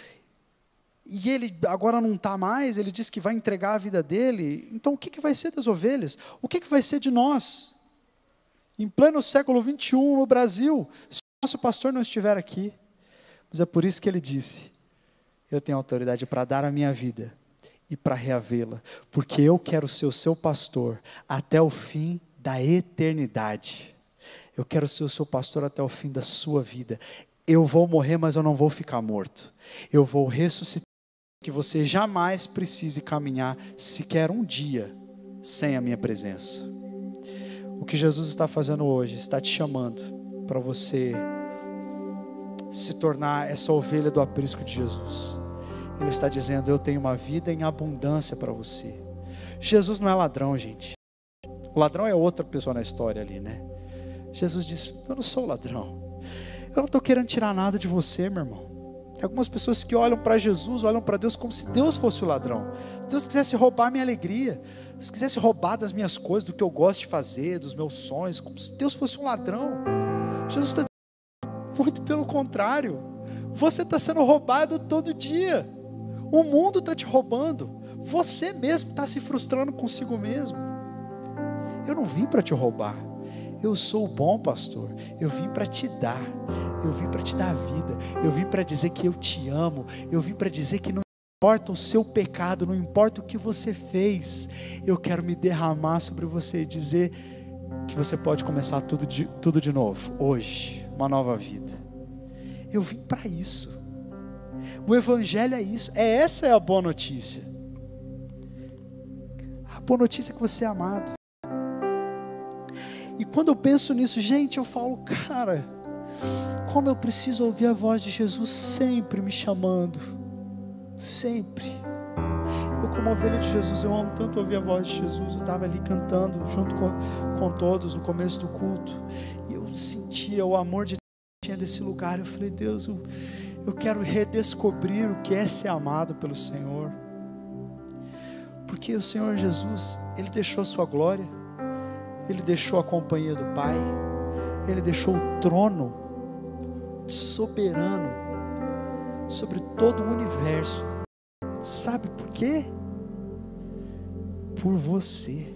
e ele agora não está mais, ele diz que vai entregar a vida dele, então o que vai ser das ovelhas? O que vai ser de nós? Em pleno século 21 no Brasil, se o nosso pastor não estiver aqui. Mas é por isso que ele disse, eu tenho autoridade para dar a minha vida e para reavê-la, porque eu quero ser o seu pastor até o fim da eternidade. Eu quero ser o seu pastor até o fim da sua vida. Eu vou morrer, mas eu não vou ficar morto. Eu vou ressuscitar, que você jamais precise caminhar sequer um dia sem a minha presença. O que Jesus está fazendo hoje, está te chamando para você se tornar essa ovelha do aprisco de Jesus. Ele está dizendo, eu tenho uma vida em abundância para você. Jesus não é ladrão, gente. O ladrão é outra pessoa na história ali, né? Jesus disse, eu não sou ladrão. Eu não estou querendo tirar nada de você, meu irmão. Tem algumas pessoas que olham para Jesus, olham para Deus como se Deus fosse o ladrão. Se Deus quisesse roubar a minha alegria, se quisesse roubar das minhas coisas, do que eu gosto de fazer, dos meus sonhos, como se Deus fosse um ladrão. Jesus está dizendo muito pelo contrário. Você está sendo roubado todo dia. O mundo está te roubando. Você mesmo está se frustrando consigo mesmo. Eu não vim para te roubar. Eu sou o bom pastor. Eu vim para te dar. Eu vim para te dar a vida. Eu vim para dizer que eu te amo. Eu vim para dizer que não importa o seu pecado, não importa o que você fez. Eu quero me derramar sobre você e dizer que você pode começar tudo de novo. Hoje, uma nova vida. Eu vim para isso. O evangelho é isso. Essa é a boa notícia. A boa notícia é que você é amado. E quando eu penso nisso, gente, eu falo, cara, como eu preciso ouvir a voz de Jesus sempre me chamando. Sempre. Eu, como ovelha de Jesus, eu amo tanto ouvir a voz de Jesus. Eu estava ali cantando junto com todos no começo do culto. E eu sentia o amor de Deus desse lugar. Eu falei, Deus, eu quero redescobrir o que é ser amado pelo Senhor. Porque o Senhor Jesus, Ele deixou a sua glória. Ele deixou a companhia do Pai. Ele deixou o trono soberano sobre todo o universo. Sabe por quê? Por você.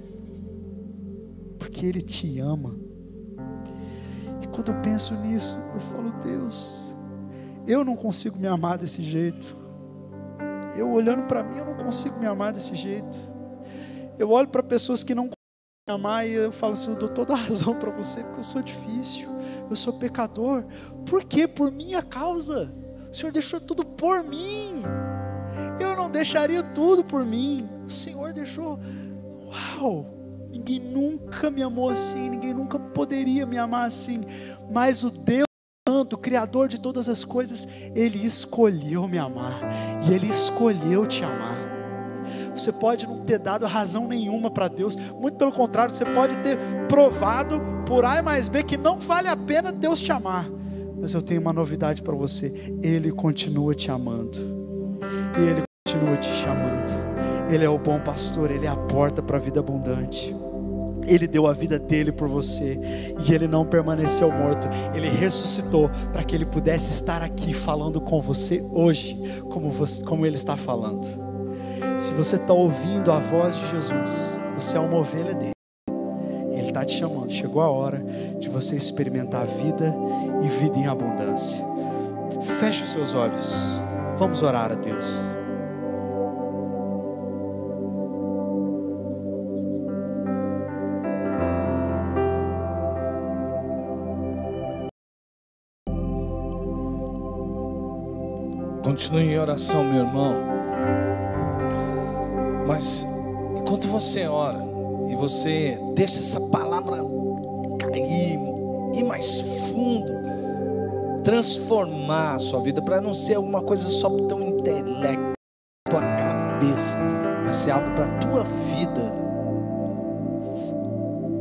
Porque Ele te ama. E quando eu penso nisso, eu falo, Deus, eu não consigo me amar desse jeito. Eu olhando para mim, eu não consigo me amar desse jeito. Eu olho para pessoas que não conseguem me amar e eu falo assim, eu dou toda a razão para você, porque eu sou difícil, eu sou pecador. Por quê? Por minha causa. O Senhor deixou tudo por mim. Eu não deixaria tudo por mim. O Senhor deixou. Uau! Ninguém nunca me amou assim, ninguém nunca poderia me amar assim. Mas o Deus Santo, o Criador de todas as coisas, Ele escolheu me amar. E Ele escolheu te amar. Você pode não ter dado razão nenhuma para Deus. Muito pelo contrário, você pode ter provado por A mais B que não vale a pena Deus te amar. Mas eu tenho uma novidade para você. Ele continua te amando. E Ele continua te chamando. Ele é o bom pastor. Ele é a porta para a vida abundante. Ele deu a vida dele por você. E Ele não permaneceu morto. Ele ressuscitou para que Ele pudesse estar aqui falando com você hoje, como Ele está falando. Se você está ouvindo a voz de Jesus, você é uma ovelha dele. Ele está te chamando. Chegou a hora de você experimentar vida e vida em abundância. Feche os seus olhos. Vamos orar a Deus. Continue em oração, meu irmão. Mas enquanto você ora e você deixa essa palavra cair, ir mais fundo, transformar a sua vida, para não ser alguma coisa só para o teu intelecto, tua cabeça, mas ser algo para a tua vida.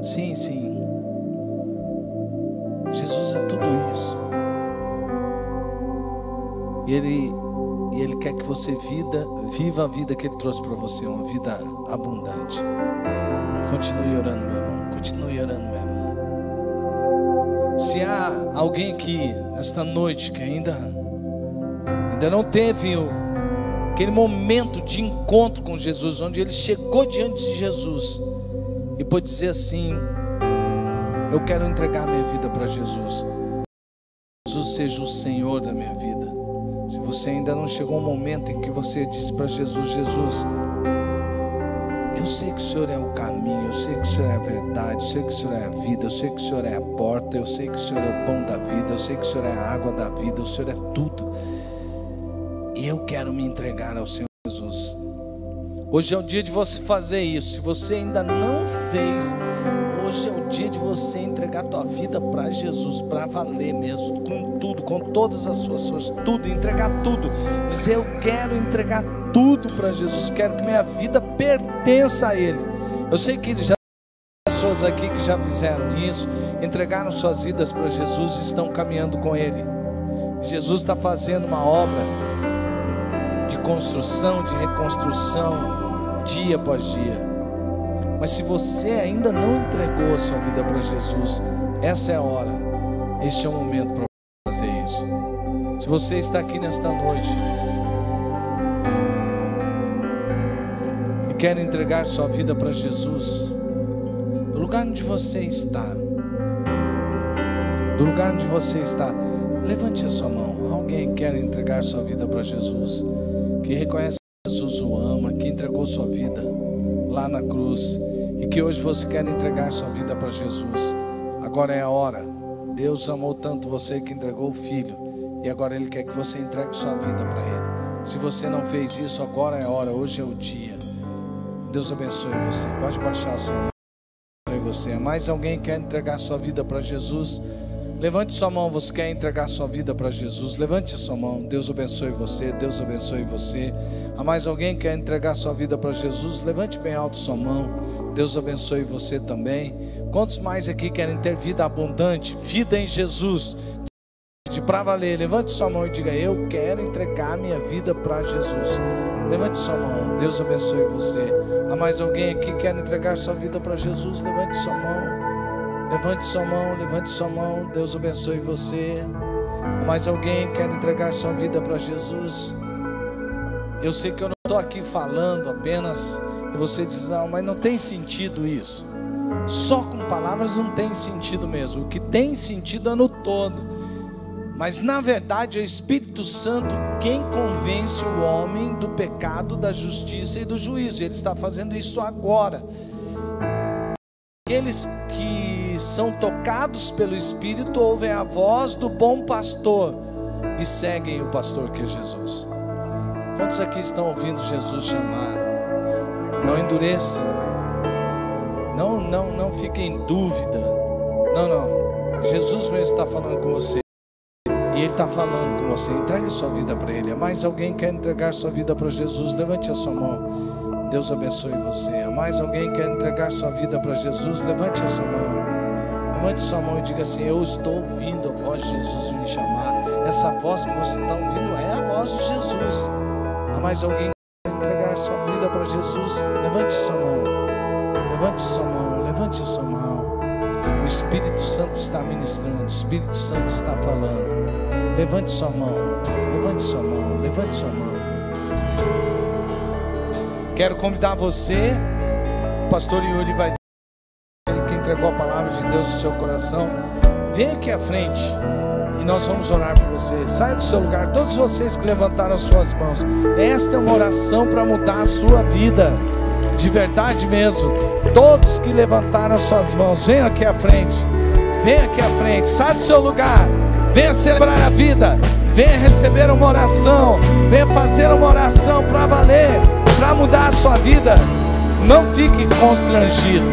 Sim, sim. Jesus é tudo isso. E Ele quer que você viva a vida que Ele trouxe para você, uma vida abundante. Continue orando, meu irmão. Continue orando, meu irmão. Se há alguém aqui nesta noite que ainda não teve aquele momento de encontro com Jesus, onde ele chegou diante de Jesus e pôde dizer assim: eu quero entregar minha vida para Jesus. Jesus seja o Senhor da minha vida. Se você ainda não chegou ao momento em que você disse para Jesus: Jesus, eu sei que o Senhor é o caminho, eu sei que o Senhor é a verdade, eu sei que o Senhor é a vida, eu sei que o Senhor é a porta, eu sei que o Senhor é o pão da vida, eu sei que o Senhor é a água da vida, o Senhor é tudo. E eu quero me entregar ao Senhor Jesus. Hoje é o dia de você fazer isso. Se você ainda não fez, hoje é o dia de você entregar a tua vida para Jesus, para valer mesmo, com tudo, com todas as suas forças, tudo, entregar tudo. Dizer: eu quero entregar tudo para Jesus, quero que minha vida pertença a Ele. Eu sei que já tem pessoas aqui que já fizeram isso, entregaram suas vidas para Jesus e estão caminhando com Ele. Jesus está fazendo uma obra de construção, de reconstrução, dia após dia. Mas se você ainda não entregou a sua vida para Jesus, essa é a hora, este é o momento para fazer isso. Se você está aqui nesta noite e quer entregar sua vida para Jesus, do lugar onde você está, levante a sua mão. Alguém quer entregar sua vida para Jesus, que reconhece que Jesus o ama, que entregou sua vida lá na cruz, e que hoje você quer entregar sua vida para Jesus. Agora é a hora. Deus amou tanto você que entregou o Filho, e agora Ele quer que você entregue sua vida para Ele. Se você não fez isso, agora é a hora, hoje é o dia. Deus abençoe você. Pode baixar a sua mão. Abençoe você. Mais alguém quer entregar sua vida para Jesus? Levante sua mão. Você quer entregar sua vida para Jesus? Levante sua mão. Deus abençoe você. Deus abençoe você. Há mais alguém que quer entregar sua vida para Jesus? Levante bem alto sua mão. Deus abençoe você também. Quantos mais aqui querem ter vida abundante, vida em Jesus, para valer? Levante sua mão e diga: eu quero entregar minha vida para Jesus. Levante sua mão. Deus abençoe você. Há mais alguém aqui que quer entregar sua vida para Jesus? Levante sua mão. Levante sua mão, levante sua mão. Deus abençoe você. Há mais alguém que quer entregar sua vida para Jesus? Eu sei que eu não estou aqui falando apenas, e você diz: não, mas não tem sentido isso. Só com palavras não tem sentido mesmo. O que tem sentido é no todo. Mas na verdade é o Espírito Santo quem convence o homem do pecado, da justiça e do juízo. Ele está fazendo isso agora. Aqueles que são tocados pelo Espírito ouvem a voz do bom pastor e seguem o pastor que é Jesus. Quantos aqui estão ouvindo Jesus chamar? Não endureça. Não fique em dúvida. Não. Jesus mesmo está falando com você. E Ele está falando com você. Entregue sua vida para Ele. Há mais alguém que quer entregar sua vida para Jesus? Levante a sua mão. Deus abençoe você. Há mais alguém que quer entregar sua vida para Jesus? Levante a sua mão. Levante sua mão e diga assim: eu estou ouvindo a voz de Jesus me chamar. Essa voz que você está ouvindo é a voz de Jesus. Há mais alguém que quer entregar sua vida para Jesus? Levante sua mão. Levante sua mão. Levante a sua mão. O Espírito Santo está ministrando. O Espírito Santo está falando. Levante sua mão. Levante sua mão. Levante sua mão. Quero convidar você. O pastor Yuri vai, ele que entregou a palavra de Deus no seu coração. Vem aqui à frente e nós vamos orar por você. Saia do seu lugar. Todos vocês que levantaram as suas mãos, esta é uma oração para mudar a sua vida, de verdade mesmo. Todos que levantaram as suas mãos, venham aqui à frente. Venha aqui à frente. Saia do seu lugar. Venha celebrar a vida. Venha receber uma oração. Venha fazer uma oração para valer, para mudar a sua vida. Não fique constrangido.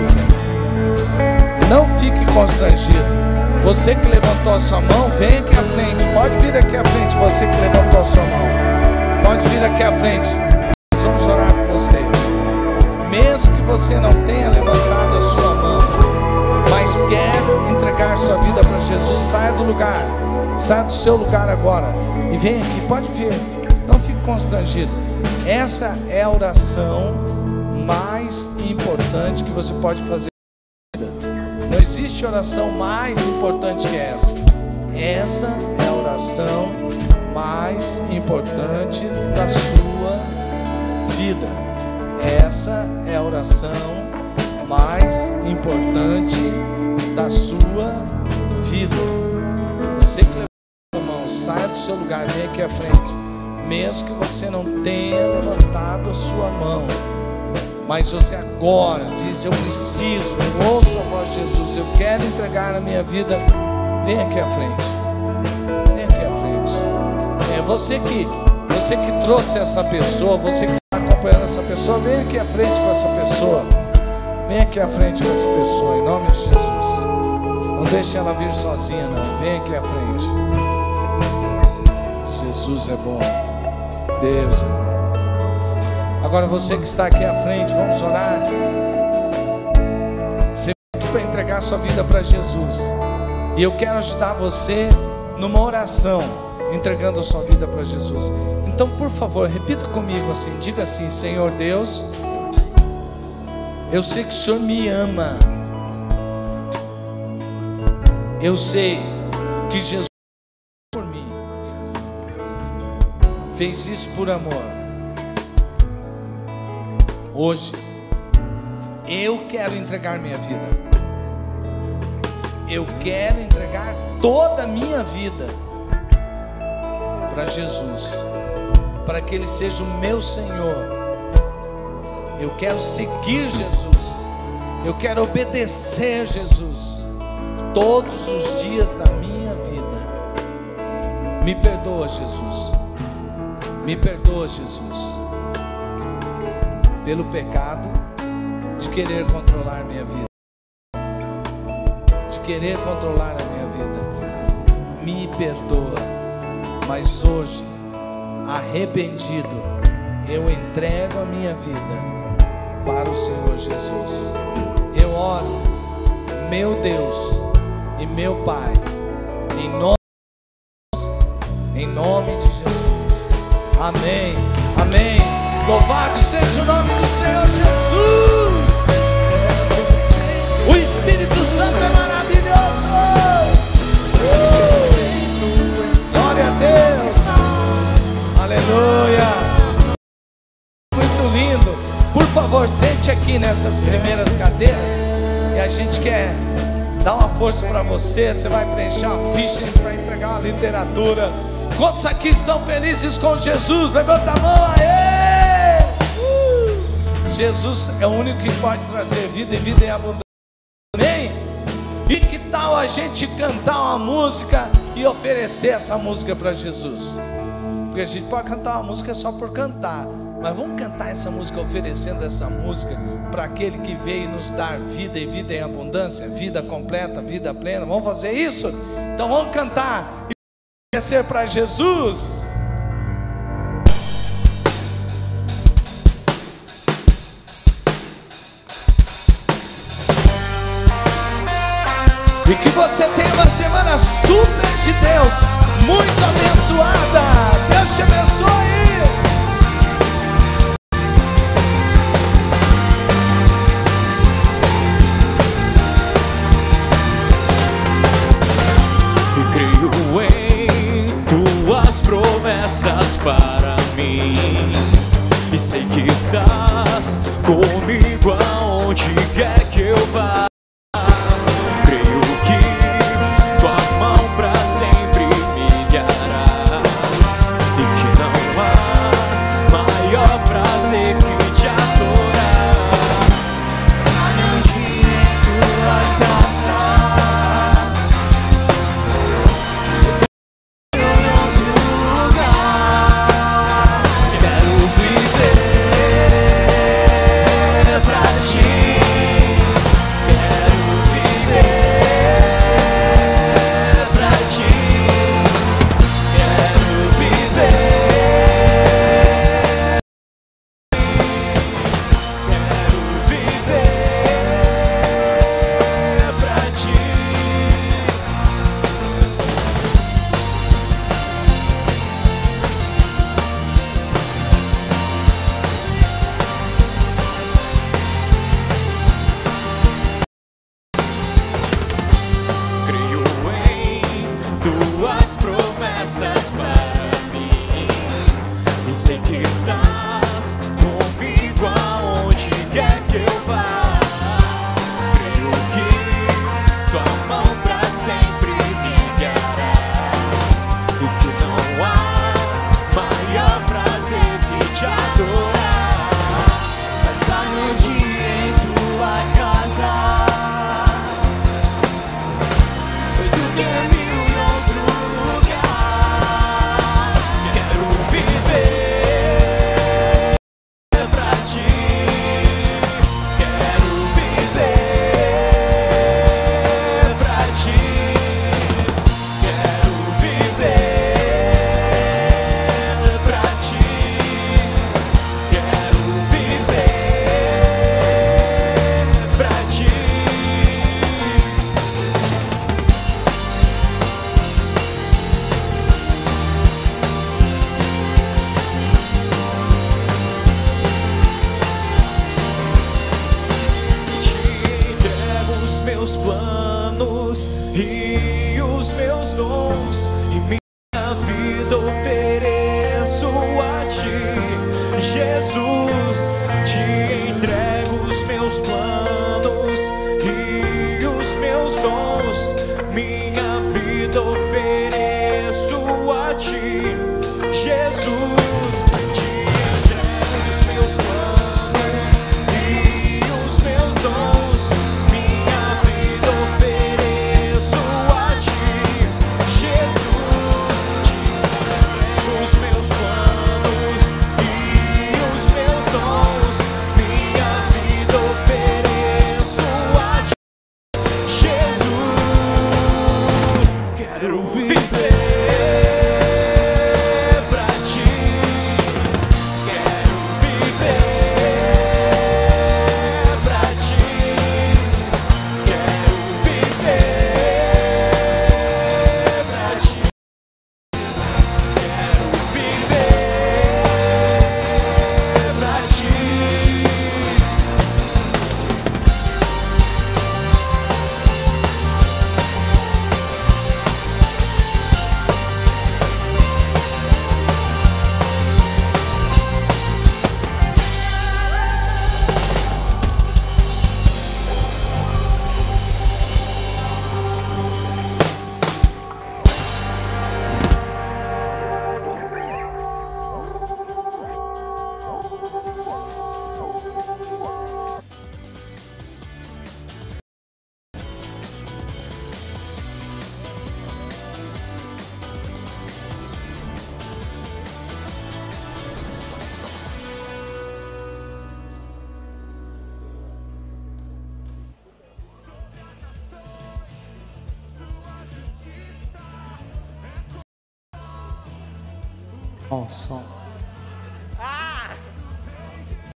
Não fique constrangido. Você que levantou a sua mão, vem aqui à frente. Pode vir aqui à frente. Você que levantou a sua mão, pode vir aqui à frente. Nós vamos orar por você. Mesmo que você não tenha levantado a sua mão, mas quer entregar sua vida para Jesus, saia do lugar. Saia do seu lugar agora e vem aqui. Pode vir. Não fique constrangido. Essa é a oração mais importante que você pode fazer. Não existe oração mais importante que essa. Essa é a oração mais importante da sua vida. Essa é a oração mais importante da sua vida. Você que levanta a mão, saia do seu lugar, vem aqui à frente. Mesmo que você não tenha levantado a sua mão, mas você agora diz: eu preciso, eu ouço a voz de Jesus, eu quero entregar a minha vida. Vem aqui à frente. Vem aqui à frente. É você que trouxe essa pessoa, você que está acompanhando essa pessoa, vem aqui à frente com essa pessoa. Vem aqui à frente com essa pessoa, em nome de Jesus. Não deixe ela vir sozinha, não. Vem aqui à frente. Jesus é bom. Deus é bom. Agora você que está aqui à frente, vamos orar. Você veio aqui para entregar sua vida para Jesus. E eu quero ajudar você numa oração. entregando a sua vida para Jesus. Então, por favor, repita comigo assim, diga assim: Senhor Deus, eu sei que o Senhor me ama. Eu sei que Jesus por mim fez isso por amor. Hoje eu quero entregar minha vida. Eu quero entregar toda a minha vida para Jesus, para que Ele seja o meu Senhor. Eu quero seguir Jesus. Eu quero obedecer Jesus todos os dias da minha vida. Me perdoa, Jesus. Me perdoa, Jesus, pelo pecado de querer controlar minha vida, de querer controlar a minha vida. Me perdoa. Mas hoje, arrependido, eu entrego a minha vida para o Senhor Jesus. Eu oro, meu Deus e meu Pai, em nome de Jesus. Amém, amém. Louvado seja o nome do Senhor Jesus. O Espírito Santo é maravilhoso. Glória a Deus. Aleluia. Muito lindo. Por favor, sente aqui nessas primeiras cadeiras. E a gente quer dar uma força para você. Você vai preencher uma ficha, a gente vai entregar uma literatura. Quantos aqui estão felizes com Jesus? Levanta a mão, aê! Jesus é o único que pode trazer vida e vida em abundância. Amém? E que tal a gente cantar uma música e oferecer essa música para Jesus? Porque a gente pode cantar uma música só por cantar, mas vamos cantar essa música oferecendo essa música para aquele que veio nos dar vida e vida em abundância, vida completa, vida plena. Vamos fazer isso? Então vamos cantar e oferecer para Jesus. E que você tenha uma semana super de Deus, muito abençoada. Deus te abençoe. E creio em tuas promessas para mim, e sei que estás comigo aonde quer que eu vá. e os meus dons e minha vida ofereço a ti, Jesus. Te entrego os meus planos e os meus dons, minha vida ofereço a ti, Jesus. Te entrego os meus planos e os meus dons, minha vida ofereço a ti, Jesus. Te entrego os meus planos e os meus dons, minha vida ofereço a ti, Jesus. Quero viver pra ti, quero viver pra ti, quero viver pra ti, quero viver pra ti. Nossa.